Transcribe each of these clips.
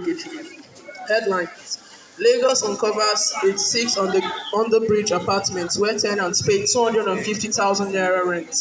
Ogechi. Headline: Lagos uncovers 86 on the bridge apartments where tenants paid 250,000 naira rent.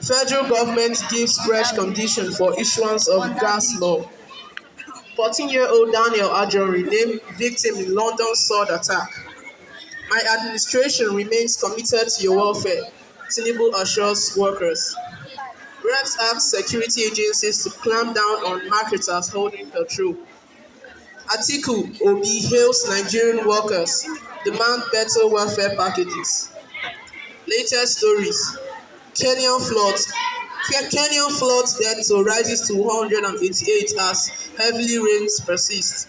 Federal government gives fresh condition for issuance of gas law. 14-year-old Daniel Ajori named victim in London sword attack. My administration remains committed to your welfare, Tinubu assures workers. Reps ask security agencies to clamp down on marketers holding petrol. Atiku Obi hails Nigerian workers, demand better welfare packages. Latest stories: Kenyan floods. Kenyan floods death toll rises to 188 as heavily rains persist.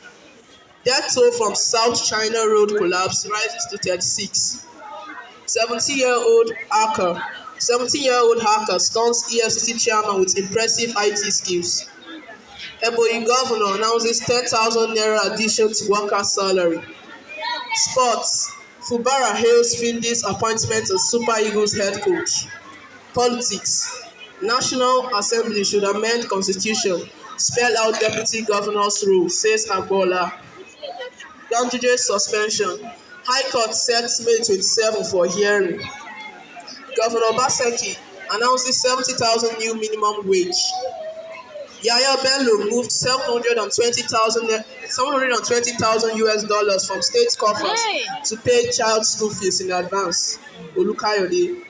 Death toll from South China road collapse rises to 36. 17-year-old hacker stuns EFCC chairman with impressive IT skills. Ebonyi governor announces 10,000 naira addition to workers' salary. Sports: Fubara hails Findi's appointment as Super Eagles head coach. Politics: National Assembly should amend constitution, spell out deputy governor's role, says Agbola. Ganduje suspension: High Court sets May 27 for hearing. Governor Obaseki announces 70,000 new minimum wage. Yahya Bello moved 720,000 US dollars from state coffers to pay child school fees in advance. Olukayode.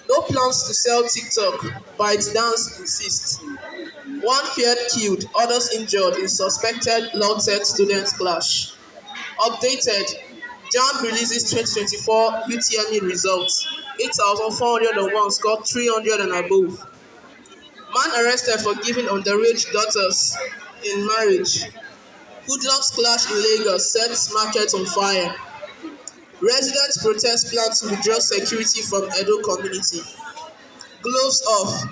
No plans to sell TikTok, ByteDance insists. One peer killed, others injured in suspected LAUTECH student clash. Updated: JAMB releases 2024 UTME results. 8,401 scored 300 and above. Man arrested for giving underage daughters in marriage. Hoodlums clash in Lagos sets market on fire. Residents protest plan to withdraw security from Edo community. Gloves off.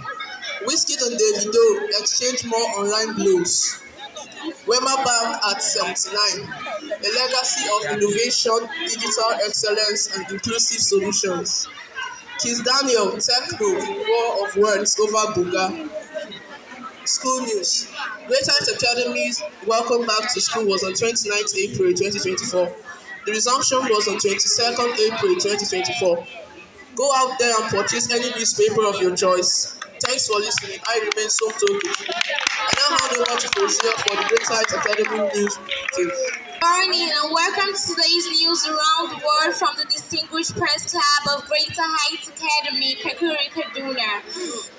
Wizkid and Davido exchange more online blows. Wema Bank at 79. A legacy of innovation, digital excellence, and inclusive solutions. Kiss Daniel, Techno, war of words over Buga. School news: Greater Heights Academy's welcome back to school was on 29th April 2024. The resumption was on 22nd April 2024. Go out there and purchase any newspaper of your choice. Thanks for listening. I remain Somto. I now hand over to Fozia for the Greater Heights Academy news. Good morning and welcome to today's news around the world from the distinguished press club of Greater Heights Academy, Kakuri, Kaduna.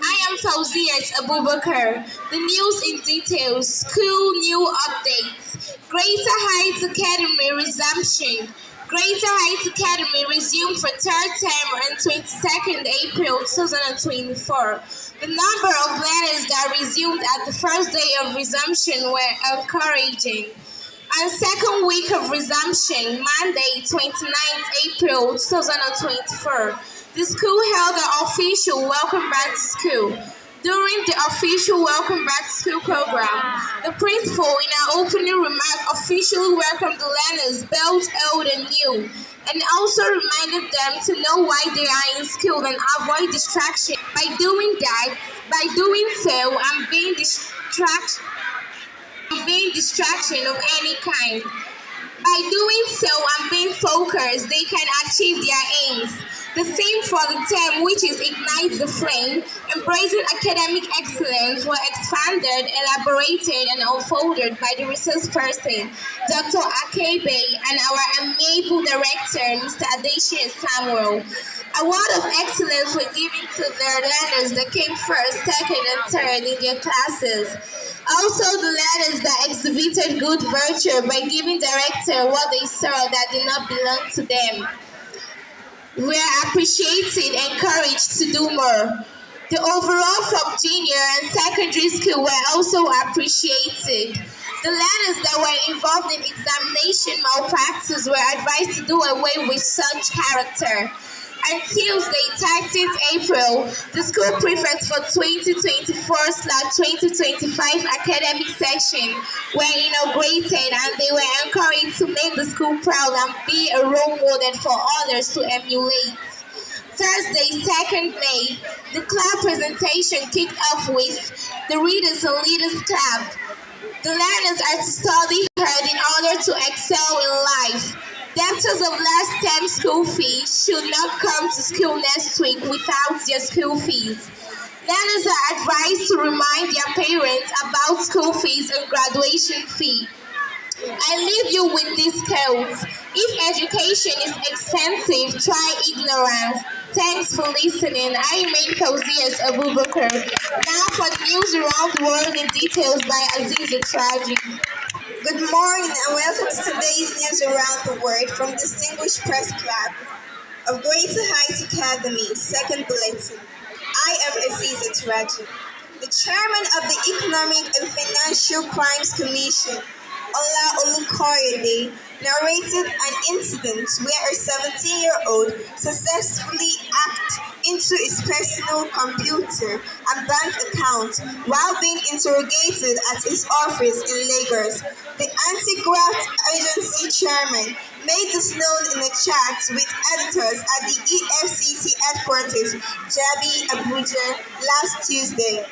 I am Fauziat Abubakar. The news in details: school new updates. Greater Heights Academy resumption. Greater Heights Academy resumed for third term on 22nd April 2024. The number of learners that resumed at the first day of resumption were encouraging. On second week of resumption, Monday, 29th April 2024, the school held an official Welcome Back to School. During the official Welcome Back to School program, the principal, in her opening remark, officially welcomed the learners, both old and new, and also reminded them to know why they are in school and avoid distraction. By doing so, and being distraction of any kind. By doing so and being focused, they can achieve their aims. The theme for the term, which is Ignite the Flame, embracing academic excellence, were expanded, elaborated, and unfolded by the resource person, Dr. Akebe, and our amiable director, Mr. Adeshe Samuel. Award of excellence were given to their learners that came first, second, and third in their classes. Also, the learners that exhibited good virtue by giving director what they saw that did not belong to them were appreciated and encouraged to do more. The overall from junior and secondary school were also appreciated. The learners that were involved in examination malpractice were advised to do away with such character. On Tuesday, 13th April, the school prefects for 2024/2025 academic session were inaugurated, and they were encouraged to make the school proud and be a role model for others to emulate. Thursday, 2nd May, the club presentation kicked off with the Readers and Leaders Club. The learners are to study hard in order to excel in life. Debtors of last term school fees should not come to school next week without their school fees. Learners are advised to remind their parents about school fees and graduation fee. I leave you with these quotes. If education is expensive, try ignorance. Thanks for listening. I remain Fauzias Abubakar. Now for the news around the world in details by Aziz Atraji. Good morning and welcome to today's news around the world from Distinguished Press Club of Greater Heights Academy, Second Bulletin. I am Aziz Atraji. The chairman of the Economic and Financial Crimes Commission, Ola Olukoyede, narrated an incident where a 17-year-old successfully hacked into his personal computer and bank account while being interrogated at his office in Lagos. The anti-graft agency chairman made this known in a chat with editors at the EFCC headquarters, Jabi, Abuja, last Tuesday.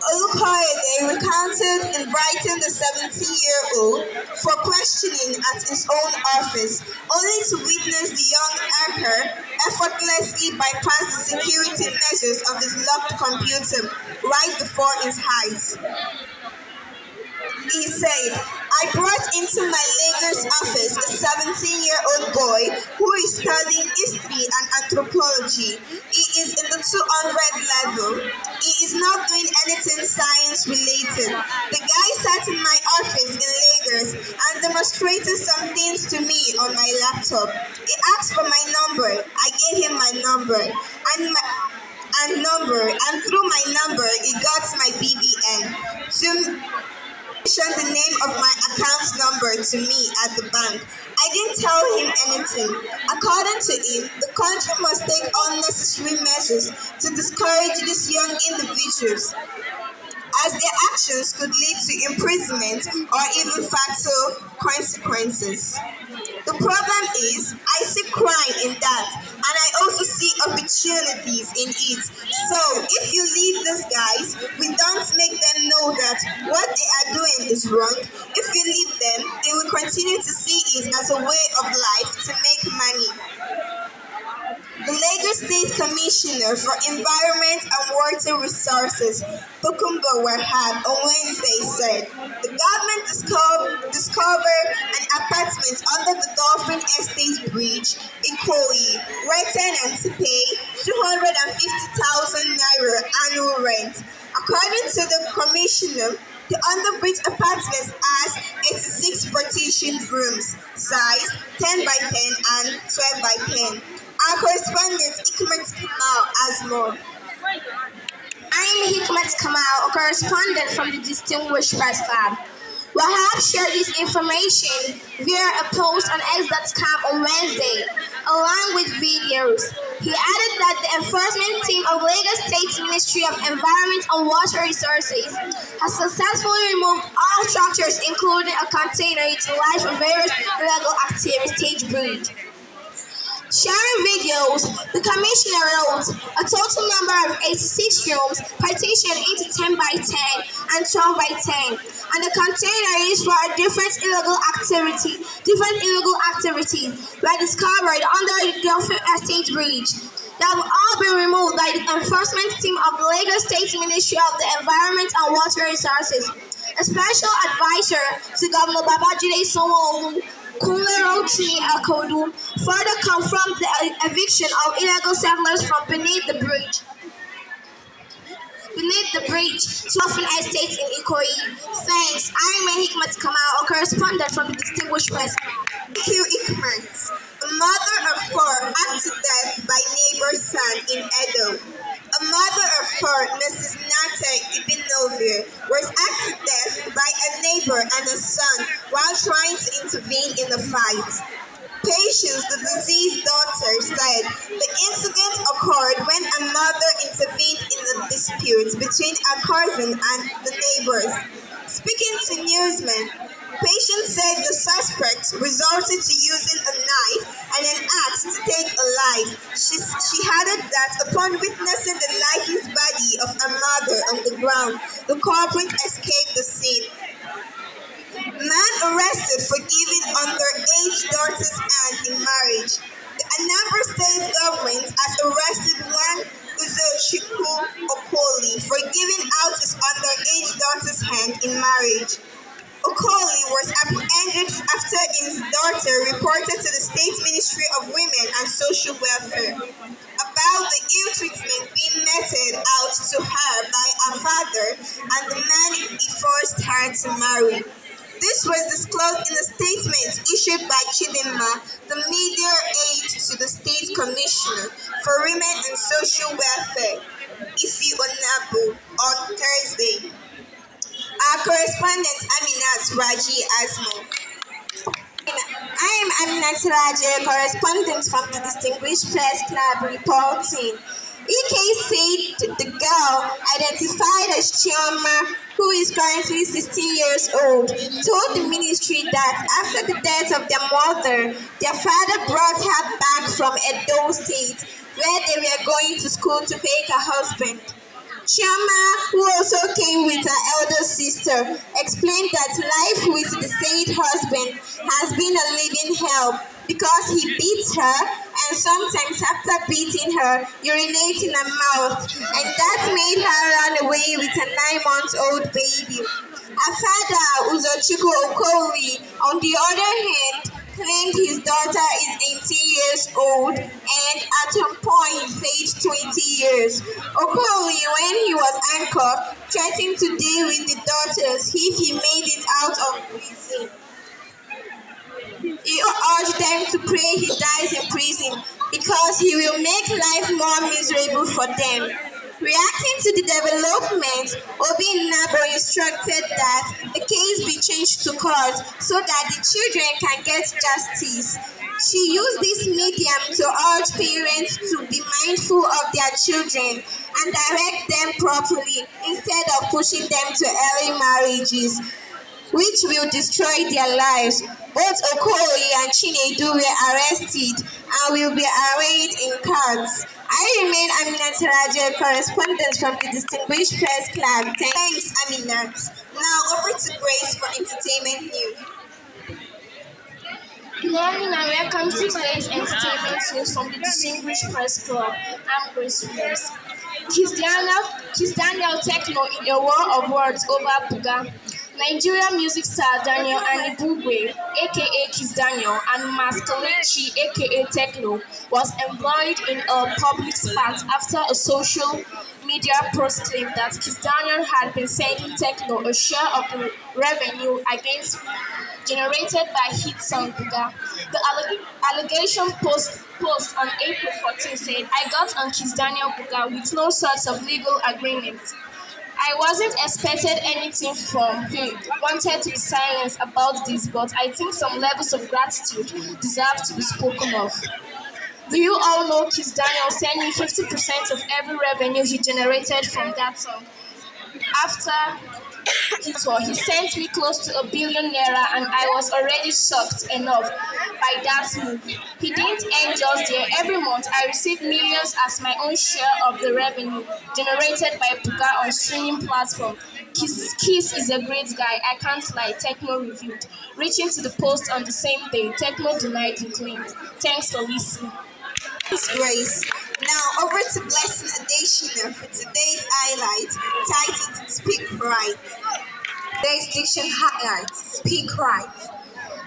Olukoyede recounted inviting the 17-year-old for questioning at his own office, only to witness the young hacker effortlessly bypass the security measures of his locked computer right before his eyes. He said, I brought into my Lagos office a 17-year-old boy who is studying history and anthropology. He is in the 200 level. He is not doing anything science related. The guy sat in my office in Lagos and demonstrated some things to me on my laptop. He asked for my number. I gave him my number. And through my number, he got my BVN. The name of my account number to me at the bank. I didn't tell him anything. According to him, the country must take all necessary measures to discourage these young individuals, as their actions could lead to imprisonment or even fatal consequences. The problem is, I see crime in that, and I also see opportunities in it. So, if you leave these guys, we don't make them know that what they are doing is wrong. If you leave them, they will continue to see it as a way of life to make money. The Lagos State Commissioner for Environment and Water Resources, Tokunbo Wahab, on Wednesday said the government discovered an apartment under the Dolphin Estate Bridge in Ikoyi, where tenants pay 250,000 naira annual rent. According to the commissioner, the underbridge apartment has 86 partitioned rooms, size 10 by 10 and 12 by 10. Our correspondent Hikmat Kamal has more. I'm Hikmat Kamal, a correspondent from the Distinguished Press Club. Wahab shared this information via a post on X.com on Wednesday, along with videos. He added that the enforcement team of Lagos State Ministry of Environment and Water Resources has successfully removed all structures, including a container utilized for various illegal activities stage bridge. Sharing videos, the commissioner wrote a total number of 86 rooms partitioned into 10 by 10 and 12 by 10, and the container used for a different illegal activities were discovered under the Dolphin Estate Bridge. They have all been removed by the enforcement team of the Lagos State Ministry of the Environment and Water Resources. A special advisor to Governor Babajide Sanwo-Olu, Kunle Rotimi Akodu, further confirmed the eviction of illegal settlers from beneath the bridge, Dolphin Estate in Ikoyi. Thanks. I am Hikmat Kamal, a correspondent from the Distinguished Press. Thank you, Hikmat. A mother of four hacked to death by neighbor's son in Edo. A mother of four, Mrs. Nate Ibinovir, was hacked to death by a neighbor and a son while trying to intervene in the fight. Patience, the deceased daughter, said the incident occurred when a mother intervened in a dispute between her cousin and the neighbors. Speaking to newsmen, Patient said the suspect resorted to using a knife and an axe to take a life. She added that upon witnessing the lifeless body of her mother on the ground, the culprit escaped the scene. Man arrested for giving underage daughter's hand in marriage. The Anambra State government has arrested one Uzochukwu Okoli for giving out his underage daughter's hand in marriage. Okoli was apprehended after his daughter reported to the State Ministry of Women and Social Welfare about the ill treatment being meted out to her by her father and the man he forced her to marry. This was disclosed in a statement issued by Chidinma, the media aide to the State Commissioner for Women and Social Welfare, Ifi Onabu, on Thursday. Our correspondent Aminat Raji Asmo. I am Aminat Raji, correspondent from the Distinguished Press Club, reporting. EK said the girl, identified as Chioma, who is currently 16 years old, told the ministry that after the death of their mother, their father brought her back from Edo State, where they were going to school to pay her husband. Chioma, who also came with her elder sister, explained that life with the said husband has been a living hell because he beats her and sometimes after beating her, urinates in her mouth, and that made her run away with a 9-month-old baby. Her father, Uzochukwu Okoli, on the other hand, claimed his daughter is 18 years old and at some point faced 20 years. Okoli, when he was handcuffed, threatened to deal with the daughters if he made it out of prison. He urged them to pray he dies in prison because he will make life more miserable for them. Reacting to the development, Obi Nabo instructed that the case be changed to court so that the children can get justice. She used this medium to urge parents to be mindful of their children and direct them properly instead of pushing them to early marriages, which will destroy their lives. Both Okoli and Chinedu were arrested and will be arraigned in courts. I remain Aminat Raja, correspondent from the Distinguished Press Club. Thanks, Aminat. Now over to Grace for entertainment news. Good morning and welcome to today's entertainment news from the Distinguished Press Club. I'm Grace Williams. Kiss Daniel Techno in a war of words over Buga. Nigerian music star Daniel Anibugwe, aka Kiss Daniel, and Maskalechi, aka Techno, was embroiled in a public spat after a social media post claimed that Kiss Daniel had been sending Techno a share of the revenue against generated by hit song Buga. The allegation post on April 14 said, "I got on Kiss Daniel Buga with no sort of legal agreement. I wasn't expected anything from him, wanted to be silent about this, but I think some levels of gratitude deserve to be spoken of." Do you all know Kiss Daniel sending 50% of every revenue he generated from that song? After he sent me close to ₦1 billion and I was already shocked enough by that move. He didn't end just there. Every month I received millions as my own share of the revenue generated by Buga on streaming platform. Kiss is a great guy, I can't lie, Techno reviewed. Reaching to the post on the same day, Techno denied the claim. Thanks for listening. Thanks, Grace. Now over to Blessing Adeshina for today's highlight, titled Speak Right. Today's diction highlight, Speak Right.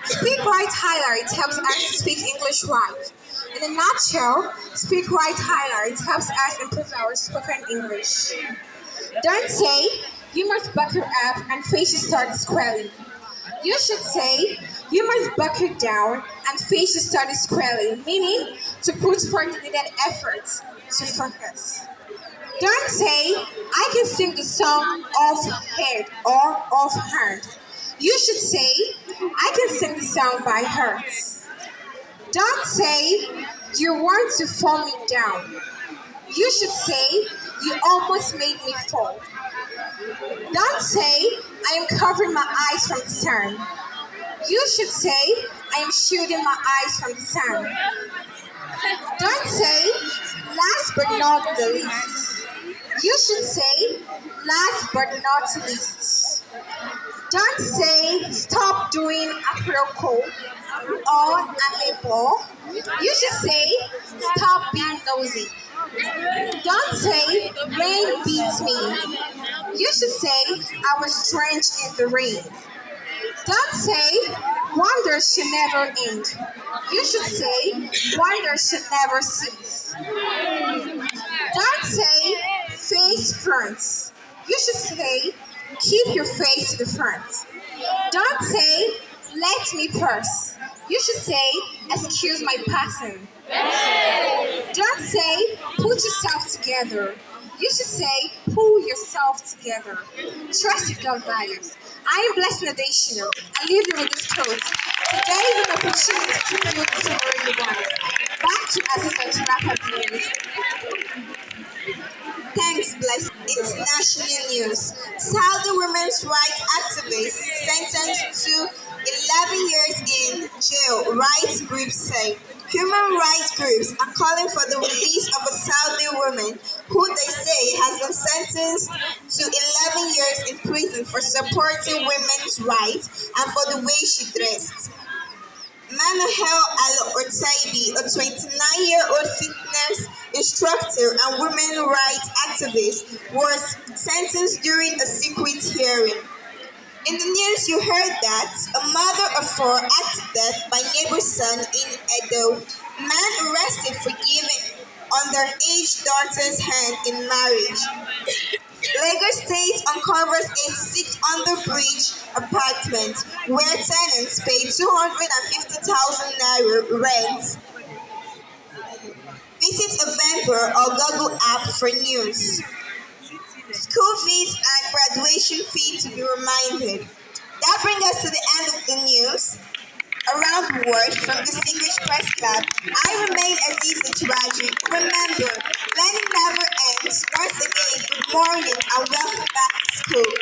Speak Right highlight helps us to speak English right. In a nutshell, Speak Right highlight helps us improve our spoken English. Don't say, "You must buckle up and face your studies squarely." You should say, "You must buckle down and face your studies squarely," meaning to put forth the needed effort to focus. Don't say, "I can sing the song off head or off hand." You should say, "I can sing the song by heart." Don't say, "You want to fall me down." You should say, "You almost made me fall." Don't say, "I am covering my eyes from the sun." You should say, I am shielding my eyes from the sun. Don't say, last but not the least. You should say, last but not least. Don't say, stop doing aproko or amebo. You should say, stop being nosy. Don't say, rain beats me. You should say, I was drenched in the rain. Don't say, wonders should never end. You should say, wonders should never cease. Don't say, face fronts. You should say, keep your face to the front. Don't say, let me purse. You should say, excuse my passing. Don't say, put yourself together. You should say, pull yourself together. Trust your gut values. I am Blessed Nadeshino. I leave you with this quote. Today is an opportunity to build the tomorrow you want. Back to Azita to wrap up the news. Thanks, Blessed. International news. Saudi women's rights activists sentenced to 11 years in jail, rights groups say. Human rights groups are calling for the release of a Saudi woman who they say has been sentenced to 11 years in prison for supporting women's rights and for the way she dressed. Manahel Al-Ortaibi, a 29-year-old fitness instructor and women's rights activist, was sentenced during a secret hearing. In the news, you heard that a mother of four acted death by neighbor's son in Edo. Man arrested for giving underage daughter's hand in marriage. Lagos State uncovers 86 under-bridge apartments where tenants pay 250,000 naira rent. Visit a member or Google app for news. School fees and graduation fee to be reminded. That brings us to the end of the news. Around the world from Distinguished Press Club, I remain Aziza Turaji. Remember, learning never ends. Once again, good morning and welcome back to school.